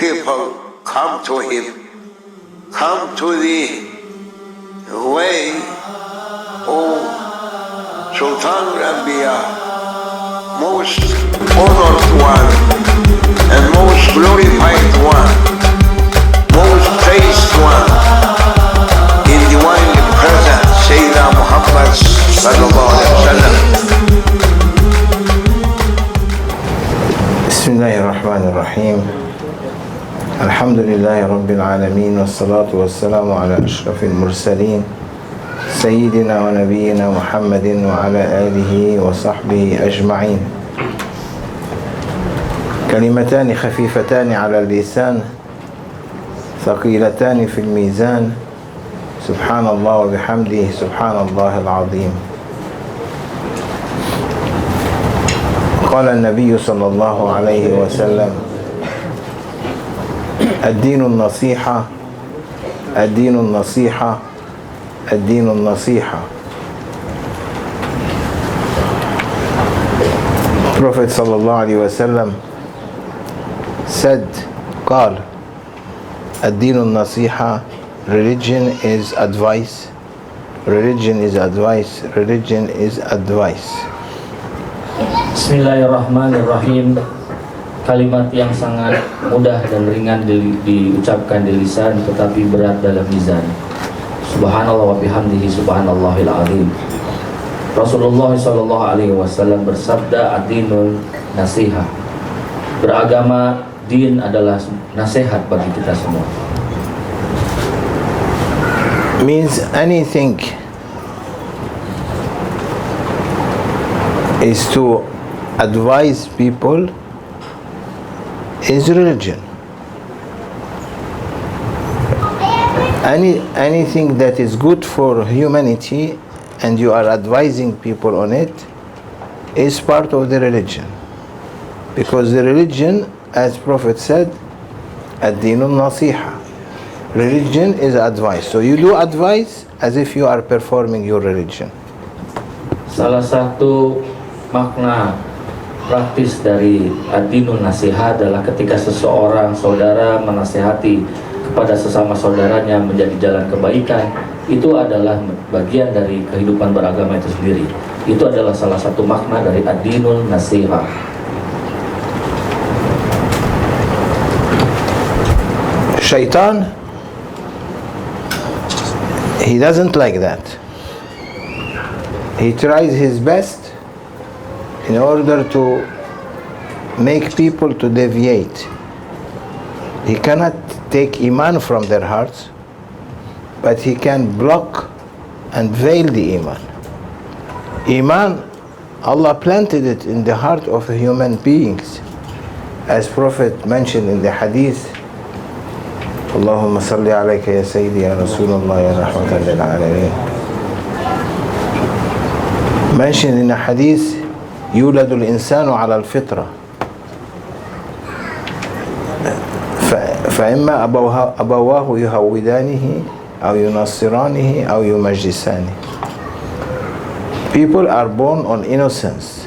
people come to him, come to the way of Sultan al-Anbiya, most honored one and most glorified one, most praised one in divine presence, Sayyidina Muhammad sallallahu alaihi wasallam. Bismillahirrahmanirrahim. Alhamdulillahi Rabbil Alamin. Wassalatu wassalamu ala ashrafil mursalin Sayyidina wa nabiyyina Muhammadin wa ala alihi wa sahbihi ajma'in. Kalimatani khafifatani ala lisan, thaqilatani fil mizan. Subhanallah wa bihamdihi, subhanallah al-azim. قال النبي صلى الله عليه وسلم: الدين النصيحة، الدين النصيحة، الدين النصيحة. Prophet صلى الله عليه وسلم said, قال: الدين النصيحة, religion is advice, religion is advice, religion is advice. Bismillahirrahmanirrahim. Kalimat yang sangat mudah dan ringan diucapkan di lisan, tetapi berat dalam mizan. Subhanallah wa bihamdihi, subhanallahil azim. Rasulullah sallallahu alaihi wasallam bersabda, ad-dinun nasihah. Beragama, din adalah nasihat bagi kita semua. Means anything is to advise people is religion. Anything that is good for humanity and you are advising people on it is part of the religion. Because the religion, as Prophet said, ad-dinun nasiha. Religion is advice. So you do advice as if you are performing your religion. Salah satu makna praktis dari ad-dinun nasihat adalah ketika seseorang saudara menasihati kepada sesama saudaranya menjadi jalan kebaikan, itu adalah bagian dari kehidupan beragama itu sendiri. Itu adalah salah satu makna dari ad-dinun nasihat. Shaitan, he doesn't like that. He tries his best in order to make people to deviate. He cannot take iman from their hearts, but he can block and veil the iman. Iman, Allah planted it in the heart of human beings. As Prophet mentioned in the hadith, Allahumma salli alayka ya Sayyidi ya Rasulullah ya rahmatan lil alamin. Mentioned in the hadith, يولد الإنسان على الفطرة فإما أبواه يهودانه أو ينصرانه أو يمجسانه. People are born on innocence.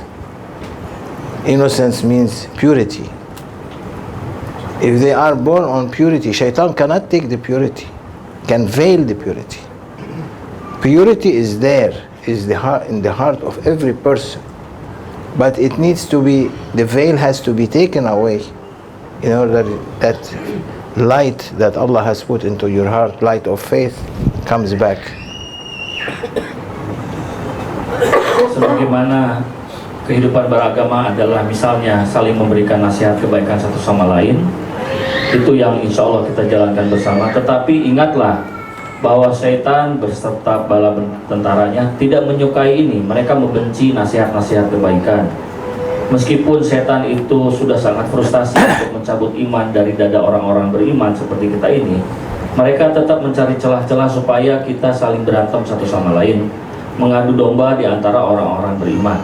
Innocence means purity. If they are born on purity, Shaitan cannot take the purity, can veil the purity. Purity is there, is in the heart of every person. But it needs to be, the veil has to be taken away in order that light that Allah has put into your heart, light of faith, comes back. Sebagaimana kehidupan beragama adalah misalnya saling memberikan nasihat kebaikan satu sama lain, itu yang insya Allah kita jalankan bersama. Tetapi ingatlah bahwa syaitan beserta bala tentaranya tidak menyukai ini. Mereka membenci nasihat-nasihat kebaikan. Meskipun setan itu sudah sangat frustasi untuk mencabut iman dari dada orang-orang beriman seperti kita ini, mereka tetap mencari celah-celah supaya kita saling berantem satu sama lain, mengadu domba di antara orang-orang beriman.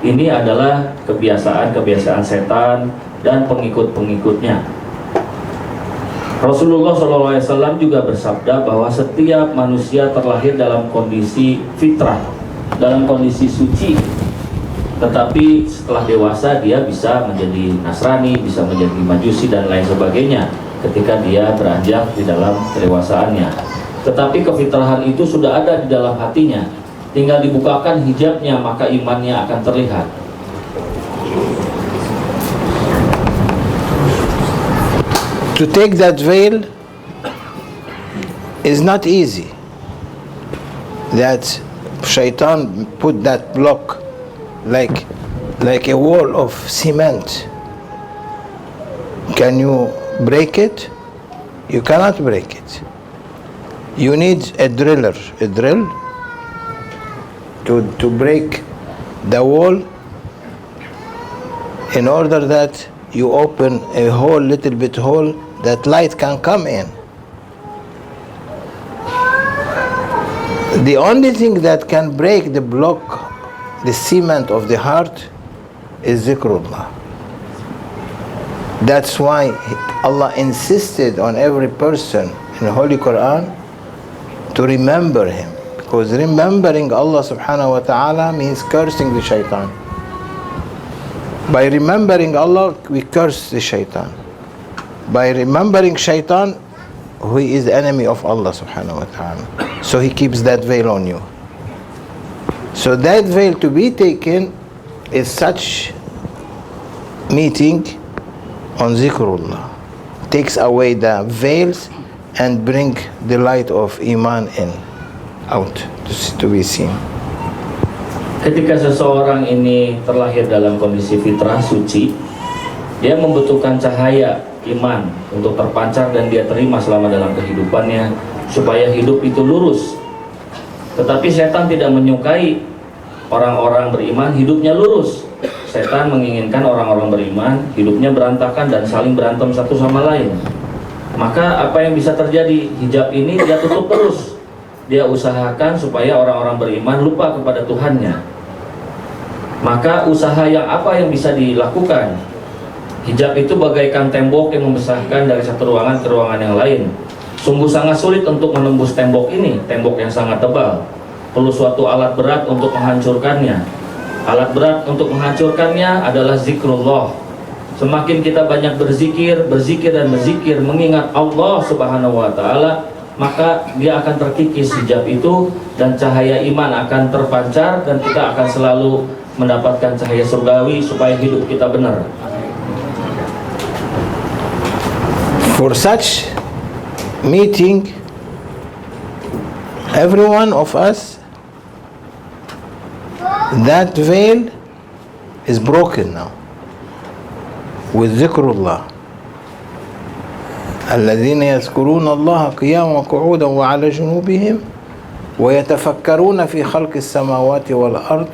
Ini adalah kebiasaan-kebiasaan setan dan pengikut-pengikutnya. Rasulullah SAW juga bersabda bahwa setiap manusia terlahir dalam kondisi fitrah, dalam kondisi suci. Tetapi setelah dewasa dia bisa menjadi Nasrani, bisa menjadi Majusi dan lain sebagainya. ketika dia beranjak di dalam kedewasaannya. Tetapi kefitrahan itu sudah ada di dalam hatinya, tinggal dibukakan hijabnya maka imannya akan terlihat. To take that veil is not easy. That shaitan put that block like a wall of cement. Can you break it? You cannot break it. You need a drill to break the wall, in order that you open a little bit hole that light can come in. The only thing that can break the block, the cement of the heart, is zikrullah. That's why Allah insisted on every person in the Holy Quran to remember Him, because remembering Allah subhanahu wa ta'ala means cursing the shaitan. By remembering Allah, we curse the shaitan. By remembering shaitan, who is the enemy of Allah subhanahu wa ta'ala. So he keeps that veil on you. So that veil to be taken is such meeting on zikrullah. Takes away the veils and bring the light of iman out to be seen. Ketika seseorang ini terlahir dalam kondisi fitrah suci, dia membutuhkan cahaya iman untuk terpancar dan dia terima selama dalam kehidupannya, supaya hidup itu lurus. Tetapi setan tidak menyukai orang-orang beriman hidupnya lurus. Setan menginginkan orang-orang beriman hidupnya berantakan dan saling berantem satu sama lain. Maka apa yang bisa terjadi? Hijab ini dia tutup terus. Dia usahakan supaya orang-orang beriman lupa kepada Tuhannya. Maka usaha apa yang bisa dilakukan? Hijab itu bagaikan tembok yang memisahkan dari satu ruangan ke ruangan yang lain. Sungguh sangat sulit untuk menembus tembok ini, tembok yang sangat tebal. Perlu suatu alat berat untuk menghancurkannya. Alat berat untuk menghancurkannya adalah zikrullah. Semakin kita banyak berzikir mengingat Allah subhanahu wa ta'ala, maka dia akan terkikis hijab itu dan cahaya iman akan terpancar dan kita akan selalu mendapatkan cahaya surgawi supaya hidup kita benar. For such meeting, every one of us, that veil is broken now with zikrullah. الذين يذكرون الله قياما وقعودا وعلى جنوبهم ويتفكرون في خلق السماوات والأرض.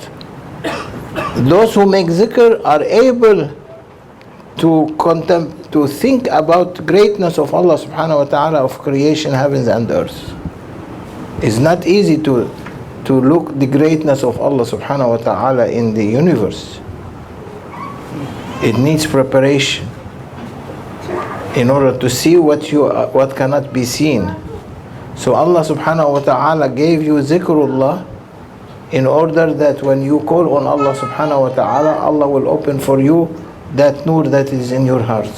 Those who make zikr are able to think about greatness of Allah subhanahu wa ta'ala, of creation, heavens and earth. It's not easy to look the greatness of Allah subhanahu wa ta'ala in the universe. It needs preparation in order to see what cannot be seen. So Allah subhanahu wa ta'ala gave you zikrullah in order that when you call on Allah subhanahu wa ta'ala, Allah will open for you that nur that is in your heart.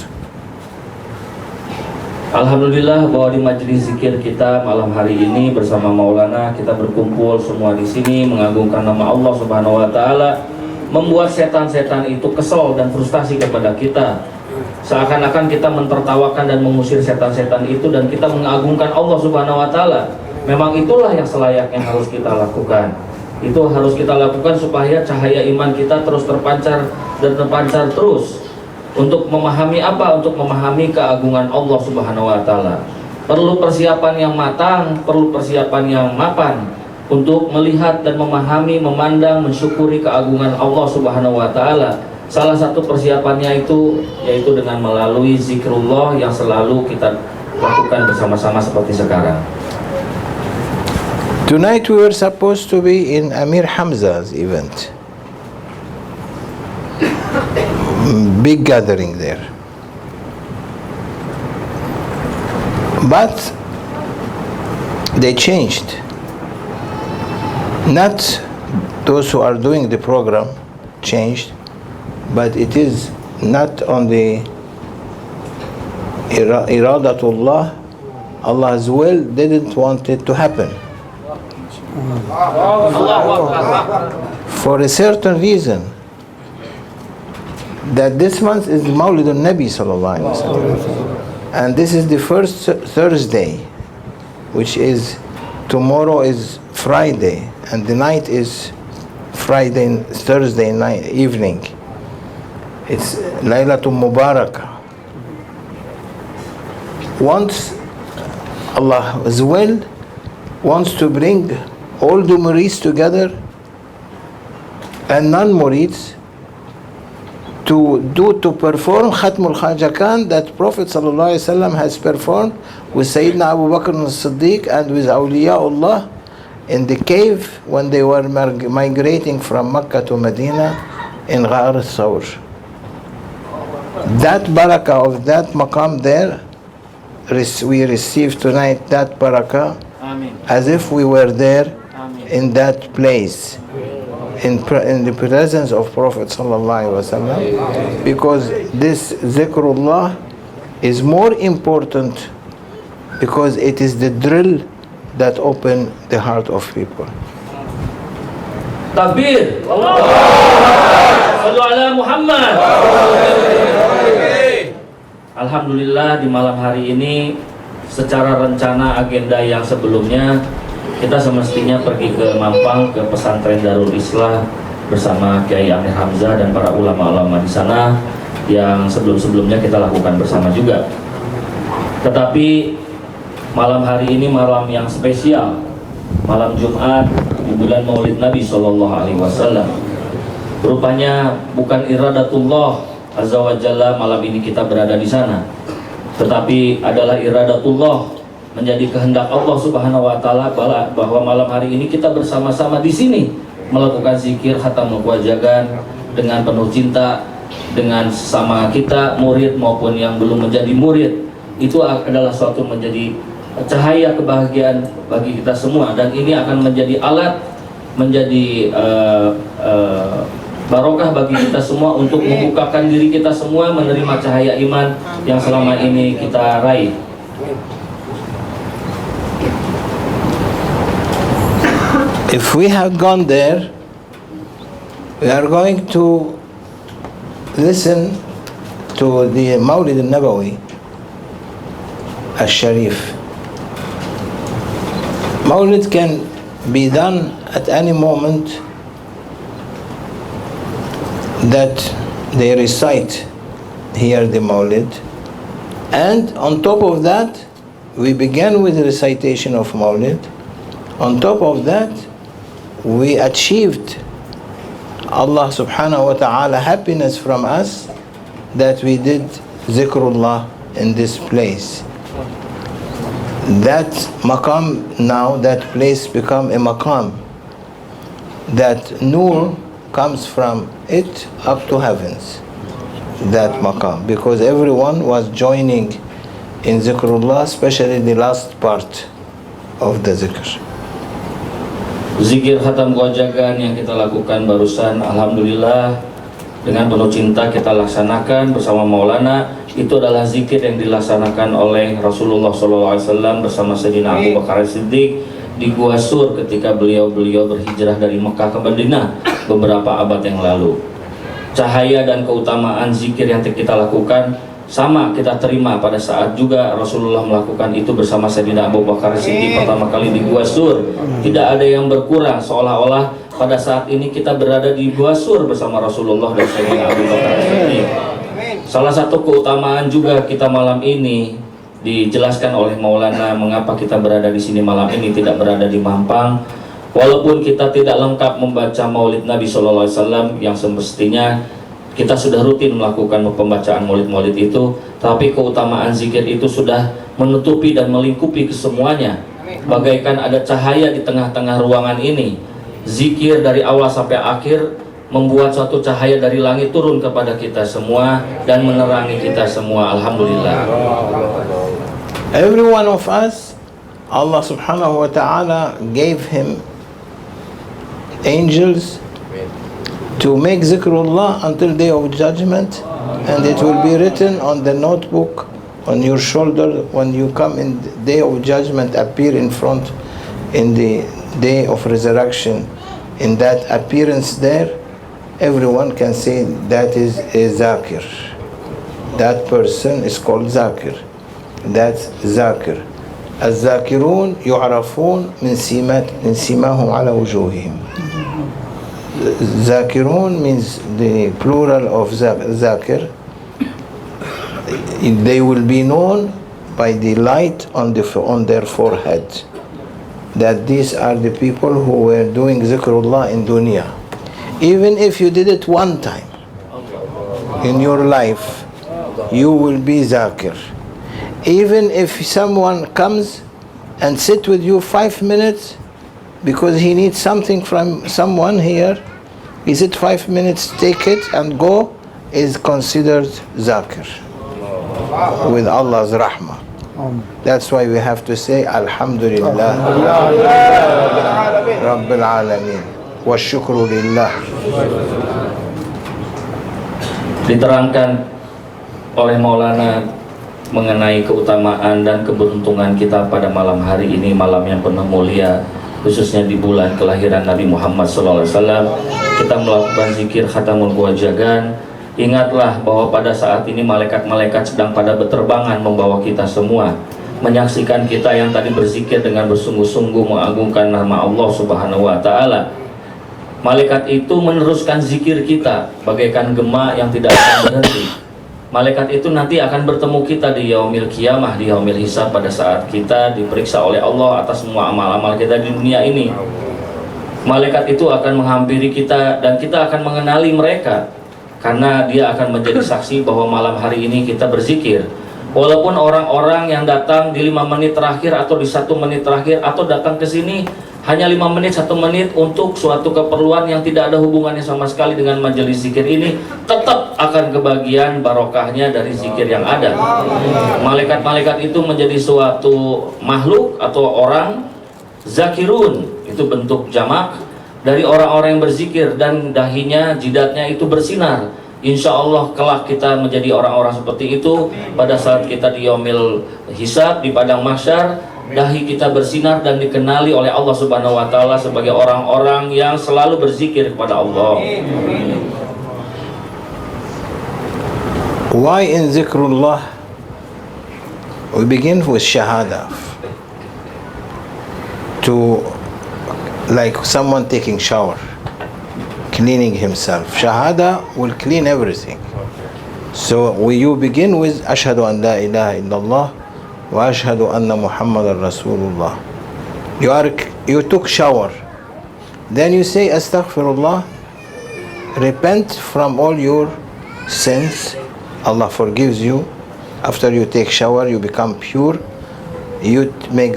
Alhamdulillah bahwa di majelis zikir kita malam hari ini bersama Maulana, kita berkumpul semua di sini mengagungkan nama Allah subhanahu wa ta'ala, membuat setan-setan itu kesal dan frustasi kepada kita. Seakan-akan kita mentertawakan dan mengusir setan-setan itu dan kita mengagungkan Allah subhanahu wa ta'ala. Memang itulah yang selayaknya harus kita lakukan. Itu harus kita lakukan supaya cahaya iman kita terus terpancar dan terpancar terus. Untuk memahami apa? Untuk memahami keagungan Allah subhanahu wa ta'ala. Perlu persiapan yang matang, perlu persiapan yang mapan untuk melihat dan memahami, memandang, mensyukuri keagungan Allah subhanahu wa ta'ala. Salah satu persiapannya itu yaitu dengan melalui zikrullah yang selalu kita lakukan bersama-sama seperti sekarang. Tonight we were supposed to be in Amir Hamza's event. Big gathering there. But they changed. Not those who are doing the program changed, but it is not on the Iradatullah, Allah's will didn't want it to happen. For a certain reason, that this month is Mawlid al-Nabi sallallahu alaihi wasallam, and this is the first Thursday, which is tomorrow is Friday, and the night is Thursday night evening. It's Laylatul Mubarakah. Once Allah's will wants to bring all the murids together and non-murids to perform Khatmul Khaja Khan that Prophet ﷺ has performed with Sayyidina Abu Bakr as-Siddiq and with Awliyaullah in the cave when they were migrating from Mecca to Medina in Ghar al-Thawr. That barakah of that maqam there, we receive tonight that barakah as if we were there in that place, in the presence of Prophet sallallahu alaihi wasallam, because this zikrullah is more important because it is the drill that open the heart of people. Takbir. Sallu ala Muhammad. Alhamdulillah, di malam hari ini secara rencana agenda yang sebelumnya kita semestinya pergi ke Mampang, ke pesantren Darul Islah bersama Kiai Amir Hamzah dan para ulama-ulama di sana yang sebelum-sebelumnya kita lakukan bersama juga. Tetapi malam hari ini malam yang spesial, malam Jumat di bulan Maulid Nabi SAW. Rupanya bukan iradatullah Azza wa Jalla malam ini kita berada di sana, tetapi adalah iradatullah, menjadi kehendak Allah Subhanahu wa taala bahwa malam hari ini kita bersama-sama di sini melakukan zikir khatamul qajagan dengan penuh cinta dengan sesama kita, murid maupun yang belum menjadi murid. Itu adalah suatu menjadi cahaya kebahagiaan bagi kita semua, dan ini akan menjadi alat, menjadi barokah bagi kita semua untuk membukakan diri kita semua menerima cahaya iman yang selama ini kita raih. If we have gone there, we are going to listen to the Mawlid al-Nabawi al-Sharif. Mawlid can be done at any moment that they recite here the Mawlid, and on top of that we begin with the recitation of Mawlid. On top of that we achieved Allah subhanahu wa ta'ala happiness from us that we did zikrullah in this place. That maqam now, that place become a maqam, that nur comes from it up to heavens, that maqam, because everyone was joining in zikrullah, especially the last part of the zikr. Zikir khatam qajagan yang kita lakukan barusan, alhamdulillah dengan penuh cinta kita laksanakan bersama Maulana. Itu adalah zikir yang dilaksanakan oleh Rasulullah SAW bersama Sayyidina Abu Bakar As-Siddiq di Gua Sur ketika beliau berhijrah dari Mekah ke Madinah beberapa abad yang lalu. Cahaya dan keutamaan zikir yang kita lakukan sama kita terima pada saat juga Rasulullah melakukan itu bersama Sayyidina Abu Bakar As-Siddiq pertama kali di Gua Sur. Tidak ada yang berkurang, seolah-olah pada saat ini kita berada di Gua Sur bersama Rasulullah dan Sayyidina Abu Bakar As-Siddiq. Salah satu keutamaan juga kita malam ini dijelaskan oleh Maulana mengapa kita berada di sini malam ini, tidak berada di Mampang. Walaupun kita tidak lengkap membaca Maulid Nabi SAW yang semestinya kita sudah rutin melakukan pembacaan maulid-maulid itu, tapi keutamaan zikir itu sudah menutupi dan melingkupi kesemuanya. Bagaikan ada cahaya di tengah-tengah ruangan ini. Zikir dari awal sampai akhir membuat suatu cahaya dari langit turun kepada kita semua dan menerangi kita semua. Alhamdulillah. Every one of us, Allah subhanahu wa ta'ala gave him angels to make zikrullah until day of judgment, and it will be written on the notebook on your shoulder when you come in the day of judgment, appear in front in the day of resurrection. In that appearance there, everyone can say that is a zakir. That person is called zakir. That's zakir. الذاكرون يعرفون من سيماهم على وجوههم. Zakirun means the plural of zakir. They will be known by the light on their forehead, that these are the people who were doing zikrullah in dunya. Even if you did it one time in your life, you will be zakir. Even if someone comes and sit with you 5 minutes because he needs something from someone here, he said 5 minutes, take it and go, is considered zakir with Allah's rahmah. That's why we have to say Alhamdulillah Rabbil Alameen wa syukru lillah. Diterangkan oleh Maulana mengenai keutamaan dan keberuntungan kita pada malam hari ini, malam yang penuh mulia, khususnya di bulan kelahiran Nabi Muhammad SAW. Kita melakukan zikir khatamul kewajagan. Ingatlah bahwa pada saat ini malaikat-malaikat sedang pada berterbangan membawa kita semua, menyaksikan kita yang tadi berzikir dengan bersungguh-sungguh mengagungkan nama Allah Subhanahu wa Ta'ala. Malaikat itu meneruskan zikir kita bagaikan gema yang tidak akan berhenti. Malaikat itu nanti akan bertemu kita di yaumil qiyamah, di yaumil hisab, pada saat kita diperiksa oleh Allah atas semua amal-amal kita di dunia ini. Malaikat itu akan menghampiri kita dan kita akan mengenali mereka, karena dia akan menjadi saksi bahwa malam hari ini kita berzikir. Walaupun orang-orang yang datang di 5 menit terakhir atau di 1 menit terakhir, atau datang ke sini hanya 5 menit, 1 menit untuk suatu keperluan yang tidak ada hubungannya sama sekali dengan majelis zikir ini, tetap akan kebagian barokahnya dari zikir yang ada. Malaikat-malaikat itu menjadi suatu makhluk atau orang zakirun, itu bentuk jamak dari orang-orang yang berzikir, dan dahinya, jidatnya itu bersinar. Insya Allah kelak kita menjadi orang-orang seperti itu pada saat kita di yaumil hisab, di padang mahsyar. Dahi kita bersinar dan dikenali oleh Allah Subhanahu wa Ta'ala sebagai orang-orang yang selalu berzikir kepada Allah. Why in zikrullah we begin with shahada? To, like someone taking shower, cleaning himself. Shahada will clean everything. So you begin with ashhadu an la ilaha illallah wa ashhadu anna Muhammadar Rasulullah. You took shower, then you say astaghfirullah, repent from all your sins, Allah forgives you. After you take shower, you become pure, you make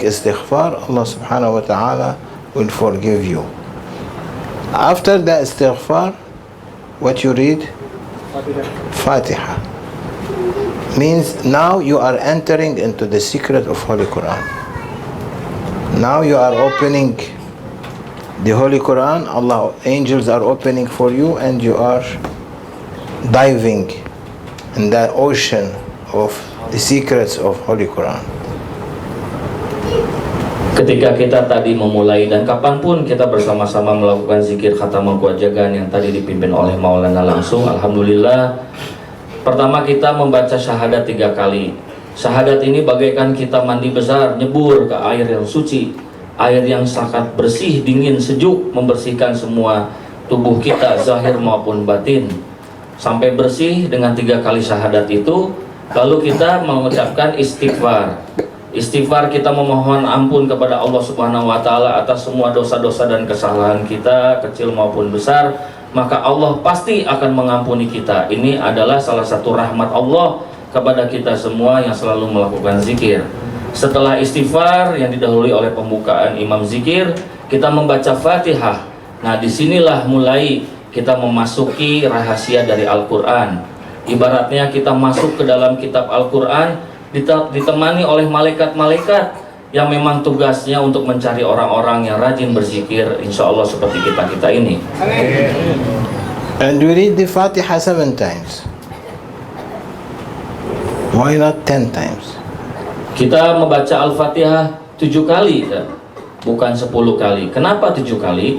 istighfar, Allah subhanahu wa ta'ala will forgive you. After the istighfar, what you read? Fatiha. Means now you are entering into the secret of Holy Quran. Now you are opening the Holy Quran. Allah, angels are opening for you, and you are diving in the ocean of the secrets of Holy Quran. Ketika kita tadi memulai dan kapanpun kita bersama-sama melakukan zikir khatamul kewajagan yang tadi dipimpin oleh Maulana langsung, alhamdulillah, pertama kita membaca syahadat 3 kali. Syahadat ini bagaikan kita mandi besar, nyebur ke air yang suci, air yang sangat bersih, dingin, sejuk, membersihkan semua tubuh kita, zahir maupun batin, sampai bersih dengan 3 kali syahadat itu. Lalu kita mengucapkan istighfar. Istighfar kita memohon ampun kepada Allah Subhanahu wa Ta'ala atas semua dosa-dosa dan kesalahan kita, kecil maupun besar, maka Allah pasti akan mengampuni kita. Ini adalah salah satu rahmat Allah kepada kita semua yang selalu melakukan zikir. Setelah istighfar yang didahului oleh pembukaan imam zikir, kita membaca Fatihah. Nah, disinilah mulai kita memasuki rahasia dari Al-Quran. Ibaratnya kita masuk ke dalam kitab Al-Quran, ditemani oleh malaikat-malaikat yang memang tugasnya untuk mencari orang-orang yang rajin berzikir, insya Allah seperti kita ini. And we read the Fatiha 7 times. Why not 10 times? Kita membaca Al-Fatihah 7 kali, bukan 10 kali. Kenapa 7 kali?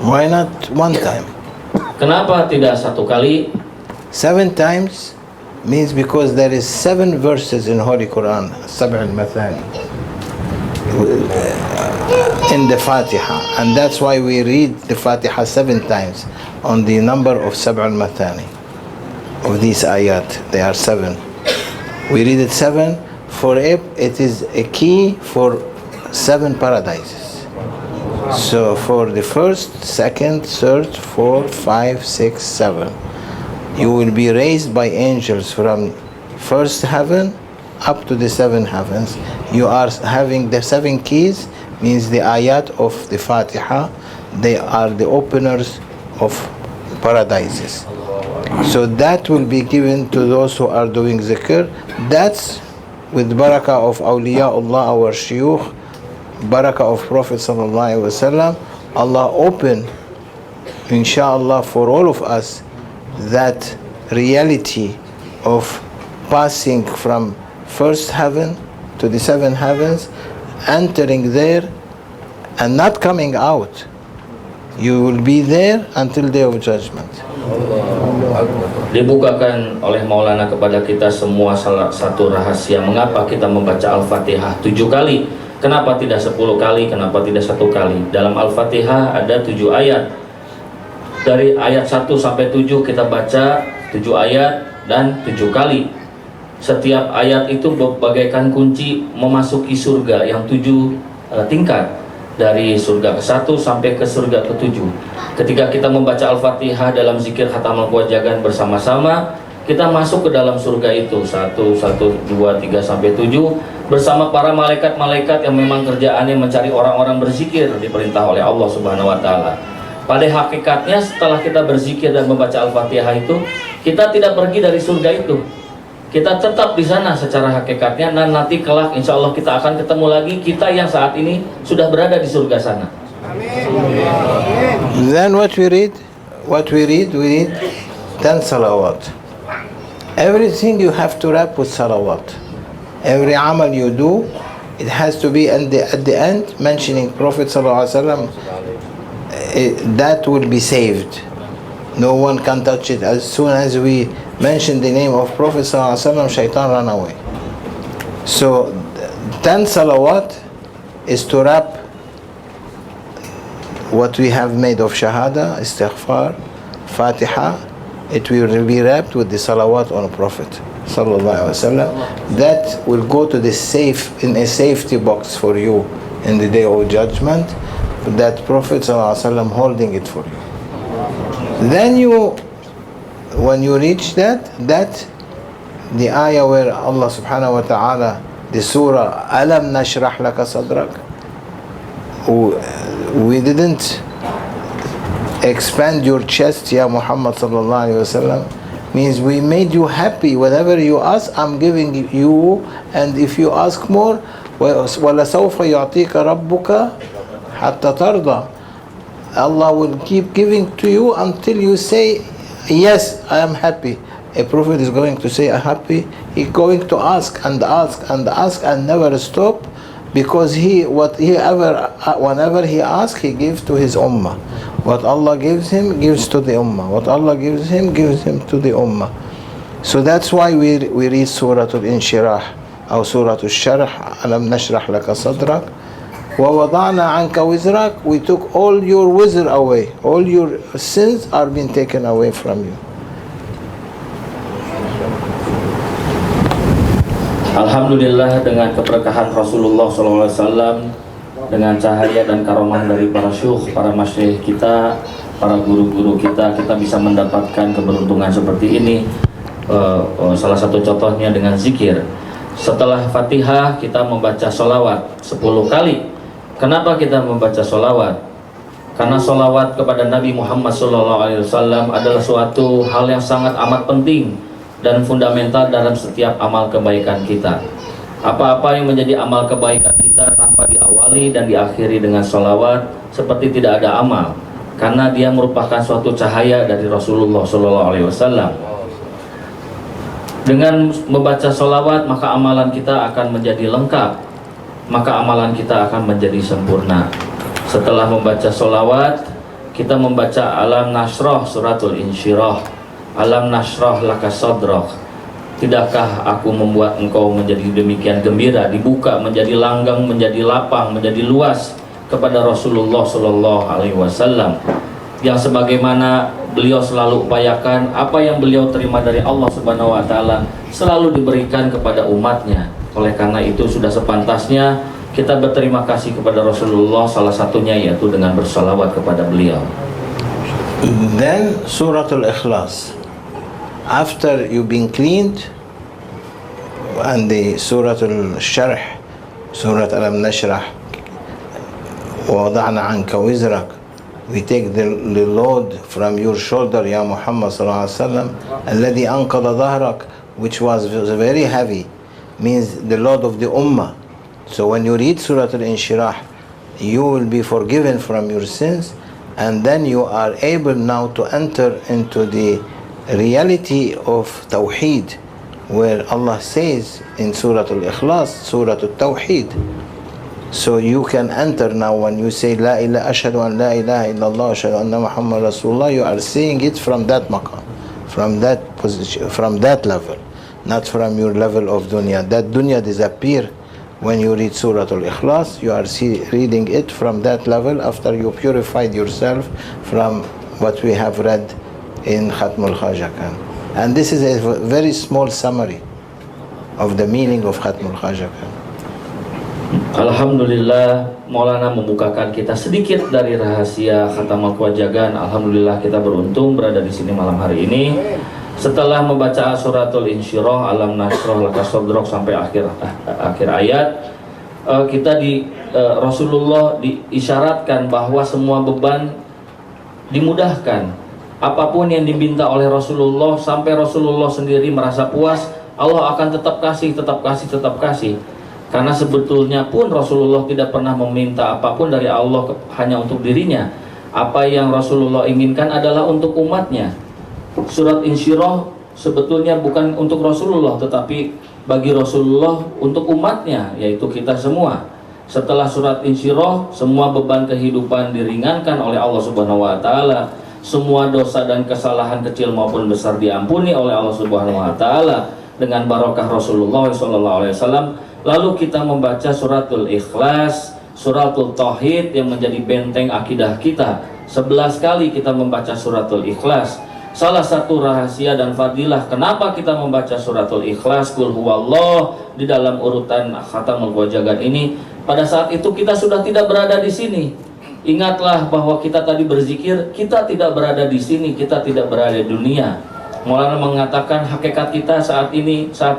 Why not 1 time? Kenapa tidak 1 kali? 7 times means because there is 7 verses in Holy Quran, Sab' al-Mathani, in the Fatiha, and that's why we read the Fatiha 7 times on the number of Sab' al-Mathani of these ayat. They are 7. We read it 7 for it is a key for 7 paradises. So for the first, second, third, fourth, 5, 6, 7, you will be raised by angels from first heaven up to the 7 heavens. You are having the 7 keys, means the ayat of the Fatiha. They are the openers of paradises. So that will be given to those who are doing zikr. That's with barakah of awliyaullah, our shuyukh, barakah of Prophet sallallahu alaihi wasallam. Allah open, inshallah, for all of us that reality of passing from first heaven to the 7 heavens, entering there and not coming out. You will be there until day of judgment. Dibukakan oleh Maulana kepada kita semua salah satu rahasia mengapa kita membaca Al-Fatihah 7 kali. Kenapa tidak 10 kali? Kenapa tidak 1 kali? Dalam Al-Fatihah ada 7 ayat. Dari ayat 1 sampai 7 kita baca 7 ayat dan 7 kali. Setiap ayat itu bagaikan kunci memasuki surga yang 7 tingkat. Dari surga ke-1 sampai ke surga ke-7. Ketika kita membaca Al-Fatihah dalam zikir khatamul kewajagan bersama-sama, kita masuk ke dalam surga itu 1, 2, 3 sampai 7 bersama para malaikat-malaikat yang memang kerjaannya mencari orang-orang berzikir diperintah oleh Allah Subhanahu wa taala. Pada hakikatnya setelah kita berzikir dan membaca Al-Fatihah itu, kita tidak pergi dari surga itu. Kita tetap di sana secara hakikatnya, dan nanti kelak insya Allah kita akan ketemu lagi kita yang saat ini sudah berada di surga sana. Then what we read? We read 10 salawat. Everything you have to wrap with salawat. Every amal you do, it has to be at the end mentioning Prophet sallallahu alaihi wasallam. That will be saved. No one can touch it. As soon as we mention the name of Prophet sallallahu alaihi wasallam, shaitan ran away. So 10 salawat is to wrap what we have made of shahada, istighfar, fatiha. It will be wrapped with the salawat on Prophet sallallahu alaihi wasallam. That will go to the in a safety box for you in the day of judgment. That Prophet sallallahu alaihi wasallam holding it for you. Then when you reach that the ayah where Allah subhanahu wa ta'ala, the surah Alam Nashrah Laka Sadrak, we didn't expand your chest, Ya Muhammad sallallahu alayhi wa sallam, means we made you happy. Whatever you ask, I'm giving you, and if you ask more, وَلَسَوْفَ يُعْطِيكَ رَبُّكَ حَتَّى تَرْضَى. Allah will keep giving to you until you say, yes, I am happy. A prophet is going to say, I'm happy. He's going to ask and ask and ask and never stop, because whenever he asks, he gives to his ummah. What Allah gives him, gives to the ummah. What Allah gives him to the ummah. So that's why we read Surah Al-Inshirah or Surah Al-Sharh, Alam Nashrah Laka Sadrak. وَوَضَعْنَا عَنْكَ وِزْرَكَ. We took all your wizr away. All your sins are being taken away from you. Alhamdulillah, dengan keberkahan Rasulullah SAW, dengan cahaya dan karomah dari para syukh, para masyaikh kita, para guru-guru kita bisa mendapatkan keberuntungan seperti ini. Salah satu contohnya dengan zikir. Setelah Fatihah kita membaca sholawat 10 kali. Kenapa kita membaca sholawat? Karena sholawat kepada Nabi Muhammad SAW adalah suatu hal yang sangat amat penting dan fundamental dalam setiap amal kebaikan kita. Apa-apa yang menjadi amal kebaikan kita tanpa diawali dan diakhiri dengan sholawat seperti tidak ada amal, karena dia merupakan suatu cahaya dari Rasulullah SAW. Dengan membaca sholawat maka amalan kita akan menjadi lengkap, maka amalan kita akan menjadi sempurna. Setelah membaca sholawat, kita membaca Alam Nashrah suratul Insyirah, Alam Nashrah laka sadrak. Tidakkah aku membuat engkau menjadi demikian gembira, dibuka menjadi langgang, menjadi lapang, menjadi luas kepada Rasulullah Shallallahu Alaihi Wasallam, yang sebagaimana beliau selalu upayakan apa yang beliau terima dari Allah Subhanahu Wa Taala selalu diberikan kepada umatnya. Oleh karena itu sudah sepantasnya kita berterima kasih kepada Rasulullah, salah satunya yaitu dengan bersalawat kepada beliau. Then Suratul Ikhlas. After you've been cleaned, and the Suratul Sharh, Surat Alam Nashrah, وَوَضَعْنَا عَنْكَ وِزْرَكَ, we take the load from your shoulder, Ya Muhammad sallallahu alaihi wasallam, الَّذِي أَنْقَضَ ظَهْرَكَ, which was very heavy, means the load of the Ummah. So when you read Surat Al-Inshirah, you will be forgiven from your sins, and then you are able now to enter into the reality of Tawheed, where Allah says in Surah Al-Ikhlas, Surah Al-Tawheed. So you can enter now when you say La ilaha ashhadu an la ilaha illallah ashhadu anna Muhammad Rasulullah, you are saying it from that maqam, from that position, from that level, not from your level of dunya. That dunya disappear when you read Surah Al-Ikhlas. You are reading it from that level after you purified yourself from what we have read in Khatmul Khaja Khan. And this is a very small summary of the meaning of Khatmul Khaja Khan. Alhamdulillah, Maulana membukakan kita sedikit dari rahasia Khatamul Qawajagan. Alhamdulillah kita beruntung berada di sini malam hari ini. Setelah membaca Suratul Insyirah, Alam Nashrah laka sadrak sampai akhir ayat, kita Rasulullah diisyaratkan bahwa semua beban dimudahkan. Apapun yang diminta oleh Rasulullah sampai Rasulullah sendiri merasa puas, Allah akan tetap kasih. Karena sebetulnya pun Rasulullah tidak pernah meminta apapun dari Allah hanya untuk dirinya. Apa yang Rasulullah inginkan adalah untuk umatnya. Surat Insyirah sebetulnya bukan untuk Rasulullah, tetapi bagi Rasulullah untuk umatnya, yaitu kita semua. Setelah surat Insyirah, semua beban kehidupan diringankan oleh Allah Subhanahu Wa Taala. Semua dosa dan kesalahan kecil maupun besar diampuni oleh Allah Subhanahu Wa Taala dengan barokah Rasulullah SAW. Lalu kita membaca Suratul Ikhlas, Suratul Tauhid yang menjadi benteng akidah kita. 11 kali kita membaca Suratul Ikhlas. Salah satu rahasia dan fadilah kenapa kita membaca Suratul Ikhlas, Qul Huwallah di dalam urutan Khatamul Qawajagan ini, pada saat itu kita sudah tidak berada di sini. Ingatlah bahwa kita tadi berzikir, kita tidak berada di sini, kita tidak berada di dunia. Maulana mengatakan hakikat kita saat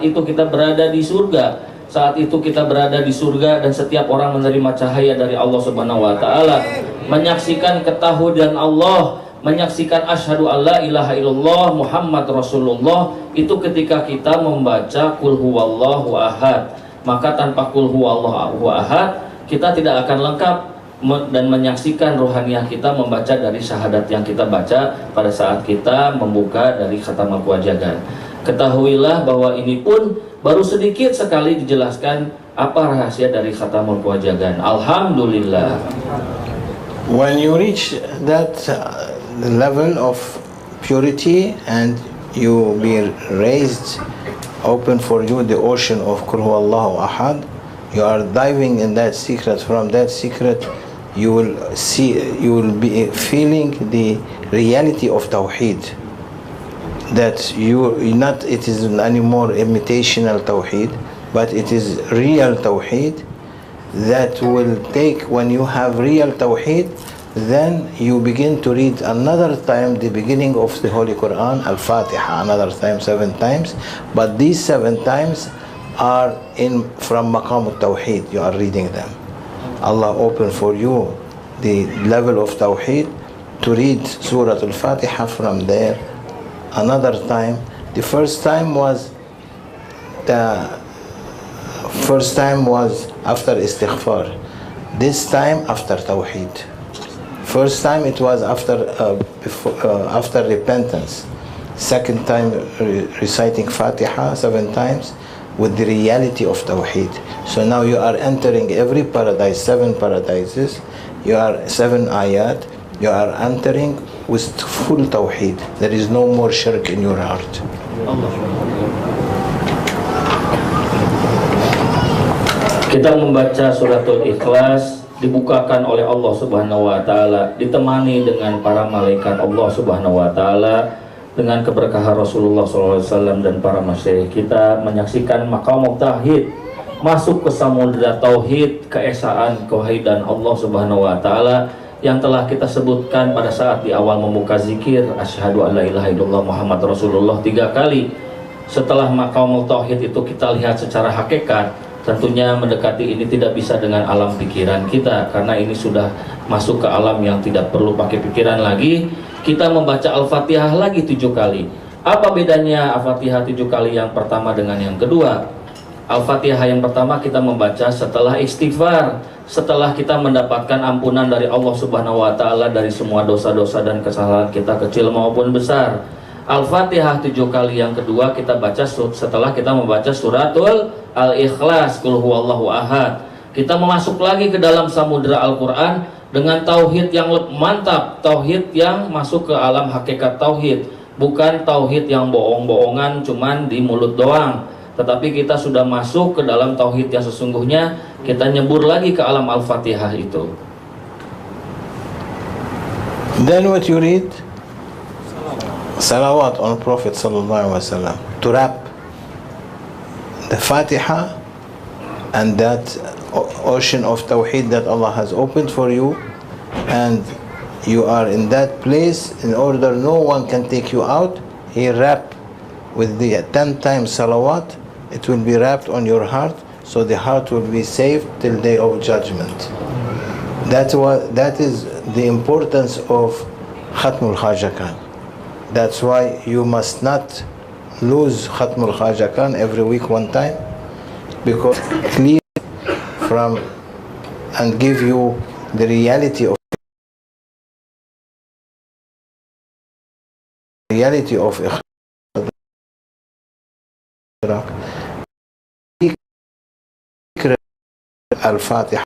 itu kita berada di surga. Saat itu kita berada di surga dan setiap orang menerima cahaya dari Allah Subhanahu Wa Taala, menyaksikan ketahudan Allah, menyaksikan asyhadu alla ilaha illallah Muhammad Rasulullah, itu ketika kita membaca Qul Huwallahu Ahad. Maka tanpa Qul Huwallahu Ahad kita tidak akan lengkap dan menyaksikan rohaniah kita membaca dari syahadat yang kita baca pada saat kita membuka dari Khatamul Qawajagan. Ketahuilah bahwa ini pun baru sedikit sekali dijelaskan apa rahasia dari Khatamul Qawajagan. Alhamdulillah. When you reach that level of purity and you be raised, open for you the ocean of Qul Huwallahu Ahad, you are diving in that secret. From that secret you will be feeling the reality of Tawheed, that it is anymore imitational Tawheed, but it is real Tawheed that will take. When you have real Tawheed, then you begin to read another time the beginning of the Holy Quran, Al-Fatiha, another time 7 times, but these 7 times are from Maqam al-Tawheed, you are reading them. Allah open for you the level of Tawheed to read Surah Al-Fatiha from there. Another time, the first time was after istighfar. This time after Tawheed. First time it was after repentance. second time reciting Fatiha 7 times with the reality of Tawheed. So now you are entering every paradise, 7 paradises, you are 7 ayat, you are entering with full Tawheed. There is no more shirk in your heart. Kita membaca suratul Ikhlas dibukakan oleh Allah Subhanahu wa taala, ditemani dengan para malaikat Allah Subhanahu wa taala, dengan keberkahan Rasulullah SAW dan para masyayikh kita menyaksikan maqam tauhid, masuk ke samudera tauhid, keesaan kewahidan Allah Subhanahu wa taala yang telah kita sebutkan pada saat di awal membuka zikir asyhadu alla ilaha illallah Muhammad Rasulullah 3 kali. Setelah maqam tauhid itu kita lihat secara hakikat, tentunya mendekati ini tidak bisa dengan alam pikiran kita, karena ini sudah masuk ke alam yang tidak perlu pakai pikiran lagi. Kita membaca Al-Fatihah lagi 7 kali. Apa bedanya Al-Fatihah 7 kali yang pertama dengan yang kedua? Al-Fatihah yang pertama kita membaca setelah istighfar, setelah kita mendapatkan ampunan dari Allah Subhanahu wa taala dari semua dosa-dosa dan kesalahan kita kecil maupun besar. Al-Fatihah 7 kali yang kedua kita baca setelah kita membaca suratul Al-Ikhlas, Qul huwallahu ahad. Kita masuk lagi ke dalam samudera Al-Quran dengan tauhid yang mantap, tauhid yang masuk ke alam hakikat tauhid, bukan tauhid yang bohong-bohongan cuman di mulut doang, tetapi kita sudah masuk ke dalam tauhid yang sesungguhnya. Kita nyebur lagi ke alam Al-Fatihah itu. Then what you read? Salawat on Prophet sallallahu alaihi wasallam to wrap the Fatiha and that ocean of Tawheed that Allah has opened for you, and you are in that place in order no one can take you out. He wrap with the 10 times salawat, it will be wrapped on your heart, so the heart will be saved till day of judgment. That is the importance of Khatmul Khaja Khan. That's why you must not lose Khatmul Khaja Khan every week 1 time, because clear from and give you the reality of Al-Fatiha,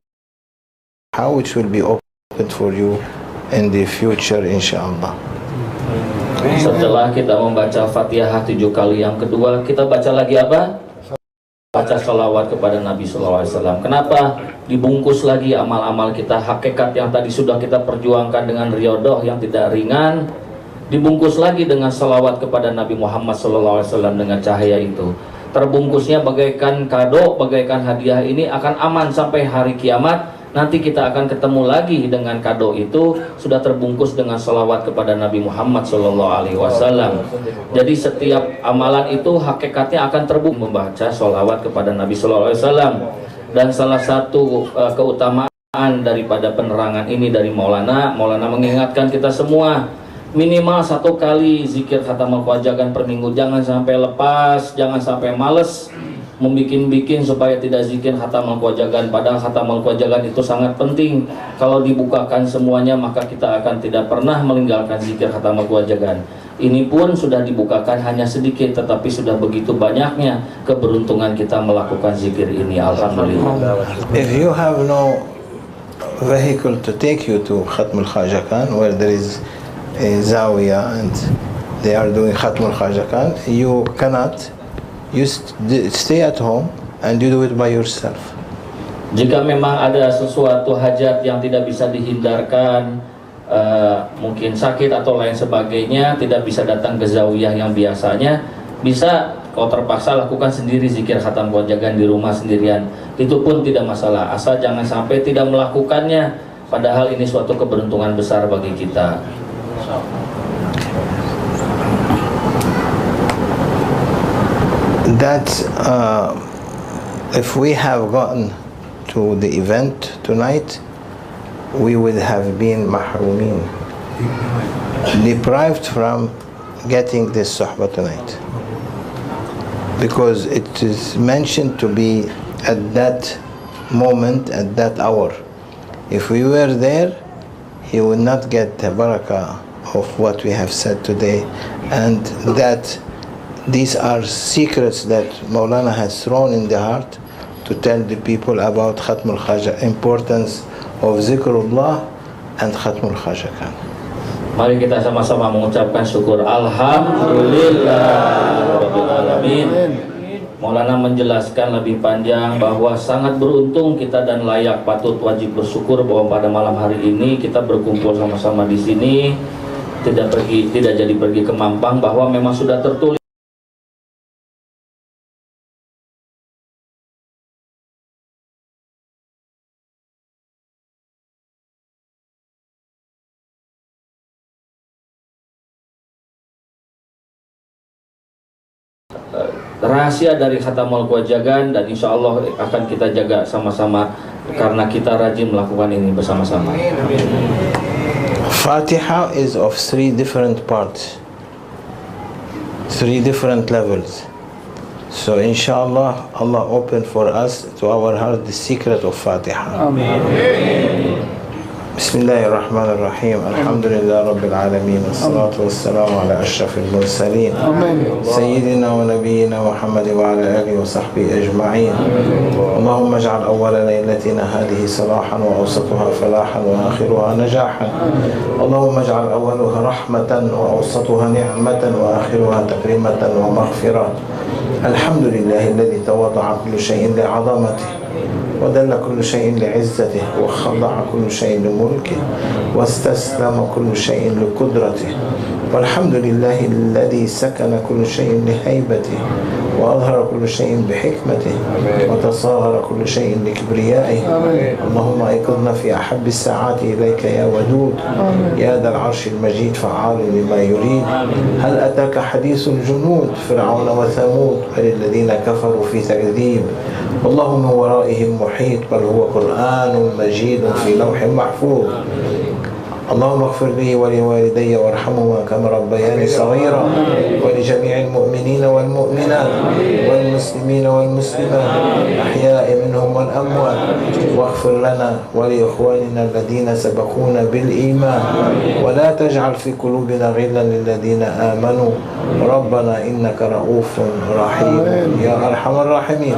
which will be opened for you in the future inshallah. Setelah kita membaca Fatihah 7 kali yang kedua, kita baca lagi apa? Baca sholawat kepada Nabi SAW. Kenapa? Dibungkus lagi amal-amal kita, hakikat yang tadi sudah kita perjuangkan dengan riyadhah yang tidak ringan, dibungkus lagi dengan sholawat kepada Nabi Muhammad SAW dengan cahaya itu. Terbungkusnya bagaikan kado, bagaikan hadiah ini akan aman sampai hari kiamat. Nanti kita akan ketemu lagi dengan kado itu sudah terbungkus dengan sholawat kepada Nabi Muhammad SAW. Jadi setiap amalan itu hakikatnya akan terbungkus membaca sholawat kepada Nabi SAW. Dan salah satu keutamaan daripada penerangan ini dari Maulana mengingatkan kita semua, minimal 1 kali zikir khatamul qajagan per minggu. Jangan sampai lepas, jangan sampai males membikin supaya tidak zikir khatamul qajagan, padahal khatamul qajagan itu sangat penting. Kalau dibukakan semuanya maka kita akan tidak pernah meninggalkan zikir khatamul qajagan. Ini pun sudah dibukakan hanya sedikit, tetapi sudah begitu banyaknya keberuntungan kita melakukan zikir ini. Alhamdulillah. If you have no vehicle to take you to Khatmul Khaja Khan, where there is a Zawiya and they are doing Khatmul Khaja Khan, you cannot. You stay at home and you do it by yourself. Jika memang ada sesuatu hajat yang tidak bisa dihindarkan, mungkin sakit atau lain sebagainya, tidak bisa datang ke zawiyah yang biasanya, bisa kalau terpaksa lakukan sendiri zikir khatam qajagan di rumah sendirian. Itu pun tidak masalah, asal jangan sampai tidak melakukannya, padahal ini suatu keberuntungan besar bagi kita. That if we have gotten to the event tonight, we would have been mahrumin, deprived from getting this suhbah tonight, because it is mentioned to be at that moment, at that hour. If we were there, he would not get the barakah of what we have said today, and that these are secrets that Maulana has thrown in the heart to tell the people about Khatmul Khaja, importance of Zikrullah and Khatmul Khaja Khan. Mari kita sama-sama mengucapkan syukur Alhamdulillahirrabbilalamin. Maulana menjelaskan lebih panjang bahwa sangat beruntung kita dan layak patut wajib bersyukur bahwa pada malam hari ini kita berkumpul sama-sama di sini, tidak jadi pergi ke Mampang, bahwa memang sudah tertulis rahasia dari Khatamul Qawajagan, dan insya Allah akan kita jaga sama-sama karena kita rajin melakukan ini bersama-sama. Fatiha is of 3 different parts, 3 different levels. So inshallah, Allah open for us to our heart the secret of Fatiha. Amen. بسم الله الرحمن الرحيم الحمد لله رب العالمين والصلاة والسلام على أشرف المرسلين سيدنا ونبينا محمد وعلى آله وصحبه أجمعين. اللهم اجعل أول ليلتنا هذه صلاحا وأوسطها فلاحا وآخرها نجاحا. اللهم اجعل أولها رحمة وأوسطها نعمة وآخرها تكريمة ومغفرة. الحمد لله الذي تواضع كل شيء لعظمته ودل كل شيء لعزته وخضع كل شيء لملكه واستسلم كل شيء لقدرته. والحمد لله الذي سكن كل شيء لهيبته وأظهر كل شيء بحكمته وتصاغر كل شيء لكبريائه. اللهم أيقظنا في أحب الساعات إليك يا ودود يا ذا العرش المجيد فعال لما يريد. هل أتاك حديث الجنود فرعون وثمود بل الذين كفروا في تكذيب والله من ورائهم محيط بل هو قرآن مجيد في لوح محفوظ. اللهم اغفر لي ولوالدي وارحمهما كما ربياني صغيرا ولجميع المؤمنين والمؤمنات والمسلمين والمسلمات أحياء منهم والأموات واغفر لنا ولإخواننا الذين سبقونا بالإيمان ولا تجعل في قلوبنا غلا للذين آمنوا ربنا إنك رؤوف رحيم يا أرحم الراحمين.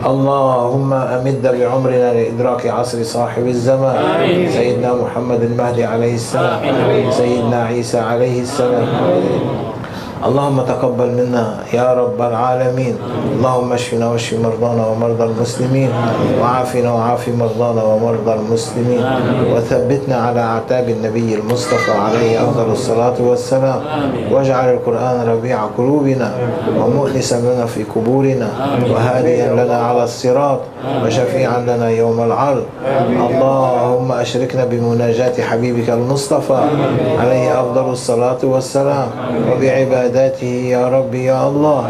اللهم أمد بعمرنا لإدراك عصر صاحب الزمان سيدنا محمد المهدي عليه السلام سيدنا عيسى عليه السلام. اللهم تقبل منا يا رب العالمين. اللهم اشفنا واشف مرضانا ومرضى المسلمين وعافنا وعاف مرضانا ومرضى المسلمين وثبتنا على أعتاب النبي المصطفى عليه أفضل الصلاة والسلام. واجعل القرآن ربيع قلوبنا ومؤنسا لنا في قبورنا وهاديا لنا على الصراط وشفيعا لنا يوم العرض. اللهم أشركنا بمناجاة حبيبك المصطفى عليه أفضل الصلاة والسلام وبعبادته يا ربي يا الله.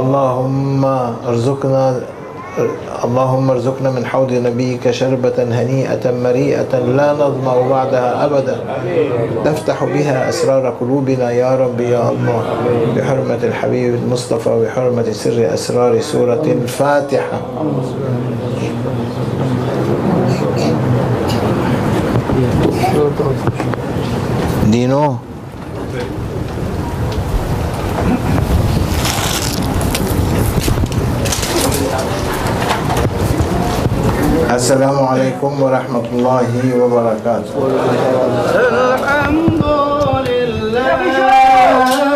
اللهم ارزقنا من حوض نبيك شربة هنيئة مريئة لا نظمأ بعدها أبدا تفتح بها أسرار قلوبنا يا رب يا الله بحرمة الحبيب المصطفى وبحرمة سر أسرار سورة الفاتحة. دينو السلام عليكم ورحمة الله وبركاته. الحمد لله